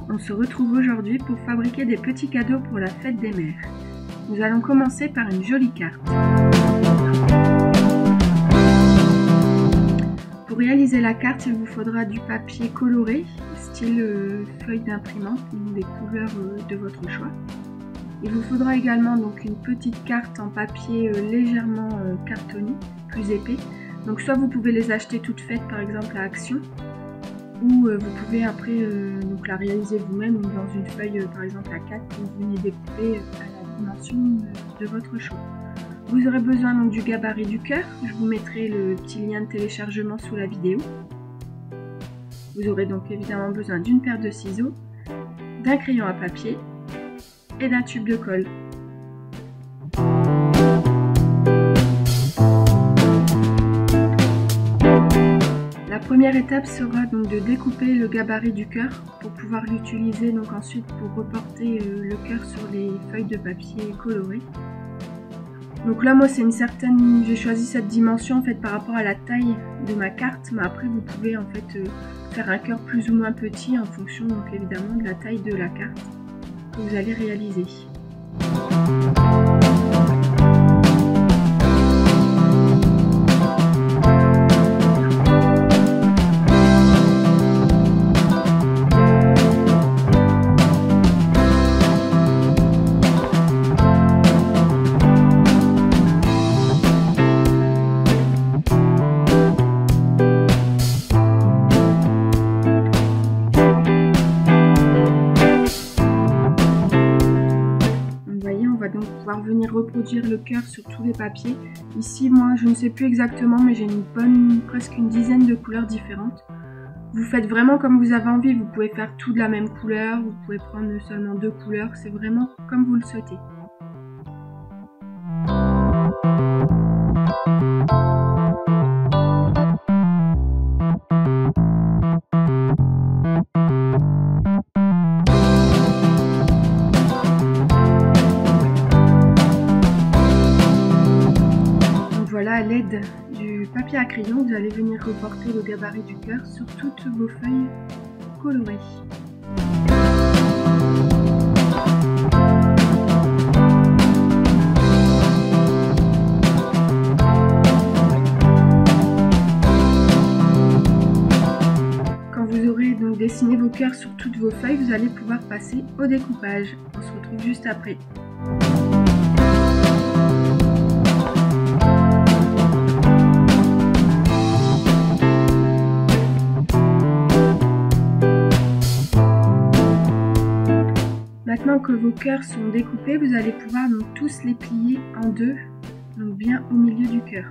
On se retrouve aujourd'hui pour fabriquer des petits cadeaux pour la fête des mères. Nous allons commencer par une jolie carte. Pour réaliser la carte, il vous faudra du papier coloré, style feuille d'imprimante ou des couleurs de votre choix. Il vous faudra également donc une petite carte en papier légèrement cartonné, plus épais. Donc soit vous pouvez les acheter toutes faites par exemple à Action, ou vous pouvez après donc la réaliser vous-même dans une feuille par exemple A4 que vous venez découper à la dimension de votre choix. Vous aurez besoin donc du gabarit du cœur, je vous mettrai le petit lien de téléchargement sous la vidéo. Vous aurez donc évidemment besoin d'une paire de ciseaux, d'un crayon à papier et d'un tube de colle. La première étape sera donc de découper le gabarit du cœur pour pouvoir l'utiliser donc ensuite pour reporter le cœur sur les feuilles de papier colorées. Donc là moi j'ai choisi cette dimension en fait par rapport à la taille de ma carte, mais après vous pouvez en fait faire un cœur plus ou moins petit en fonction donc évidemment de la taille de la carte que vous allez réaliser. Donc pouvoir venir reproduire le cœur sur tous les papiers. Ici moi je ne sais plus exactement, mais j'ai presque une dizaine de couleurs différentes. Vous faites vraiment comme vous avez envie, vous pouvez faire tout de la même couleur, vous pouvez prendre seulement 2 couleurs, c'est vraiment comme vous le souhaitez. Voilà, à l'aide du papier à crayon, vous allez venir reporter le gabarit du cœur sur toutes vos feuilles colorées. Quand vous aurez donc dessiné vos cœurs sur toutes vos feuilles, vous allez pouvoir passer au découpage. On se retrouve juste après. Maintenant que vos cœurs sont découpés, vous allez pouvoir donc tous les plier en deux, donc bien au milieu du cœur.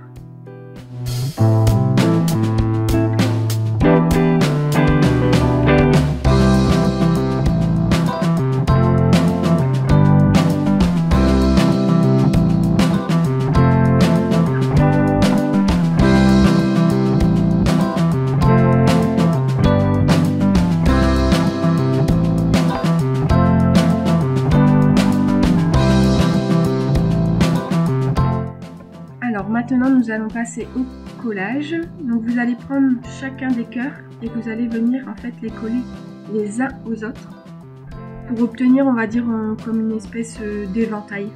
Alors maintenant nous allons passer au collage. Donc vous allez prendre chacun des cœurs et vous allez venir en fait les coller les uns aux autres pour obtenir, on va dire, comme une espèce d'éventail.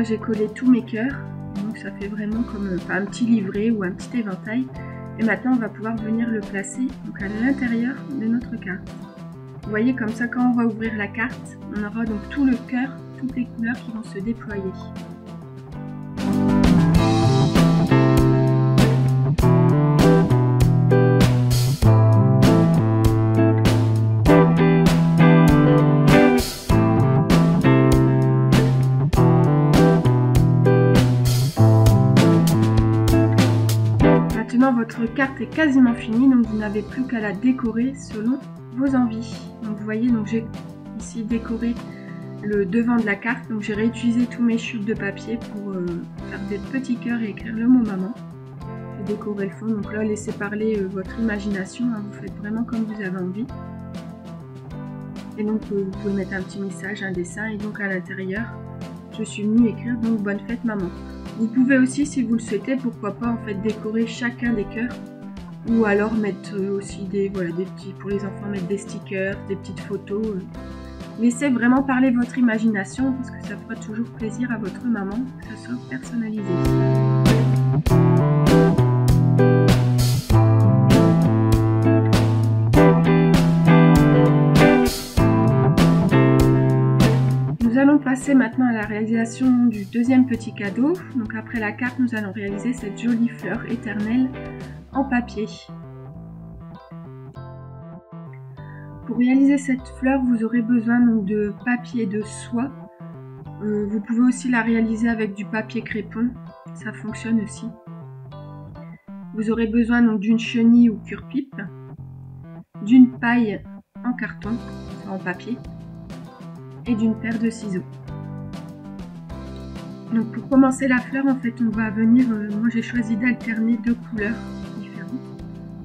j'ai collé tous mes cœurs, donc ça fait vraiment comme un petit livret ou un petit éventail. Et maintenant on va pouvoir venir le placer donc à l'intérieur de notre carte. Vous voyez, comme ça quand on va ouvrir la carte, on aura donc tout le cœur, toutes les couleurs qui vont se déployer. Maintenant votre carte est quasiment finie, donc vous n'avez plus qu'à la décorer selon vos envies. Donc vous voyez, donc j'ai ici décoré le devant de la carte, donc j'ai réutilisé tous mes chutes de papier pour faire des petits cœurs et écrire le mot maman. J'ai décoré le fond, donc là laissez parler votre imagination, hein, vous faites vraiment comme vous avez envie. Et donc vous pouvez mettre un petit message, un dessin, et donc à l'intérieur je suis venue écrire donc bonne fête maman. Vous pouvez aussi, si vous le souhaitez, pourquoi pas en fait décorer chacun des cœurs, ou alors mettre aussi des petits, pour les enfants, mettre des stickers, des petites photos. Laissez vraiment parler votre imagination parce que ça fera toujours plaisir à votre maman que ça soit personnalisé. Nous allons passer maintenant à la réalisation du deuxième petit cadeau. Donc après la carte, nous allons réaliser cette jolie fleur éternelle en papier. Pour réaliser cette fleur, vous aurez besoin donc de papier de soie. Vous pouvez aussi la réaliser avec du papier crépon, ça fonctionne aussi. Vous aurez besoin donc d'une chenille ou cure-pipe, d'une paille en carton, en papier, et d'une paire de ciseaux. Donc pour commencer la fleur, en fait, on va venir, moi j'ai choisi d'alterner deux couleurs différentes.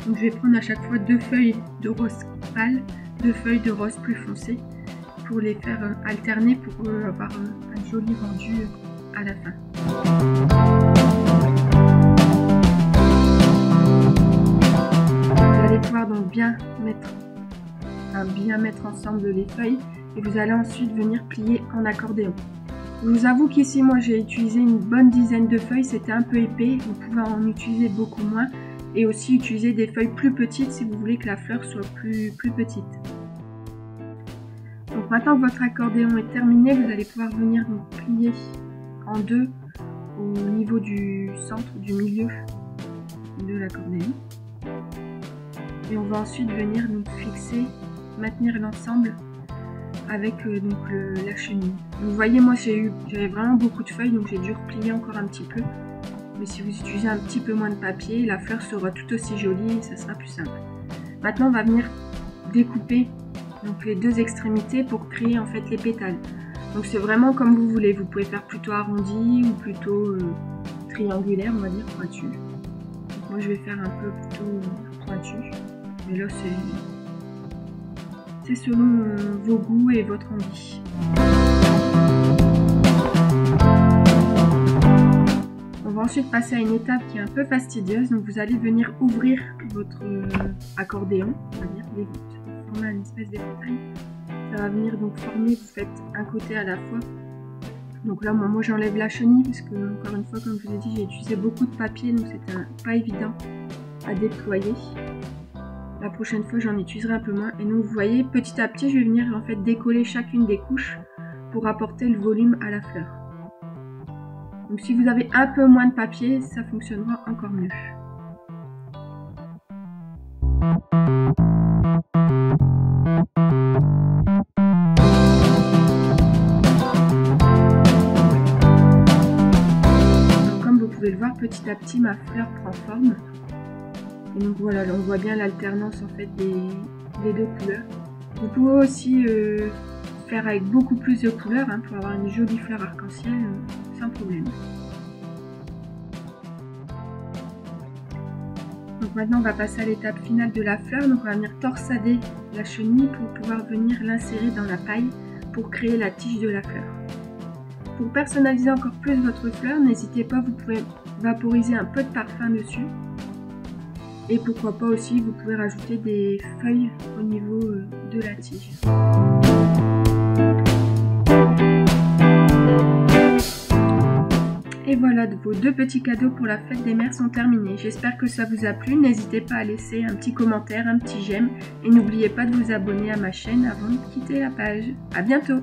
Donc je vais prendre à chaque fois deux feuilles de rose pâle, deux feuilles de rose plus foncé pour les faire alterner pour avoir un joli rendu à la fin. Vous allez pouvoir donc bien mettre ensemble les feuilles et vous allez ensuite venir plier en accordéon. Je vous avoue qu'ici moi j'ai utilisé une bonne dizaine de feuilles, c'était un peu épais, vous pouvez en utiliser beaucoup moins et aussi utiliser des feuilles plus petites si vous voulez que la fleur soit plus petite. Donc maintenant que votre accordéon est terminé, vous allez pouvoir venir donc plier en deux au niveau du centre, du milieu de l'accordéon. Et on va ensuite venir donc fixer, maintenir l'ensemble avec la chenille. Vous voyez, moi j'avais vraiment beaucoup de feuilles, donc j'ai dû replier encore un petit peu. Mais si vous utilisez un petit peu moins de papier, la fleur sera tout aussi jolie et ça sera plus simple. Maintenant on va venir découper donc les deux extrémités pour créer en fait les pétales. Donc c'est vraiment comme vous voulez, vous pouvez faire plutôt arrondi ou plutôt triangulaire, on va dire pointu. Donc moi je vais faire un peu plutôt pointu, mais là c'est selon vos goûts et votre envie. On va ensuite passer à une étape qui est un peu fastidieuse, donc vous allez venir ouvrir votre accordéon, on va dire les gouttes, former une espèce d'éventail. Ça va venir donc former, vous faites un côté à la fois. Donc là moi j'enlève la chenille parce que encore une fois comme je vous ai dit j'ai utilisé beaucoup de papier donc c'était pas évident à déployer. La prochaine fois j'en utiliserai un peu moins et donc vous voyez petit à petit je vais venir en fait décoller chacune des couches pour apporter le volume à la fleur. Donc si vous avez un peu moins de papier ça fonctionnera encore mieux. Donc, comme vous pouvez le voir petit à petit ma fleur prend forme. Et donc voilà, on voit bien l'alternance en fait des deux couleurs. Vous pouvez aussi faire avec beaucoup plus de couleurs hein, pour avoir une jolie fleur arc-en-ciel sans problème. Donc maintenant on va passer à l'étape finale de la fleur. Donc on va venir torsader la chenille pour pouvoir venir l'insérer dans la paille pour créer la tige de la fleur. Pour personnaliser encore plus votre fleur, n'hésitez pas, vous pouvez vaporiser un peu de parfum dessus. Et pourquoi pas aussi, vous pouvez rajouter des feuilles au niveau de la tige. Et voilà, vos 2 petits cadeaux pour la fête des mères sont terminés. J'espère que ça vous a plu. N'hésitez pas à laisser un petit commentaire, un petit j'aime et n'oubliez pas de vous abonner à ma chaîne avant de quitter la page. À bientôt!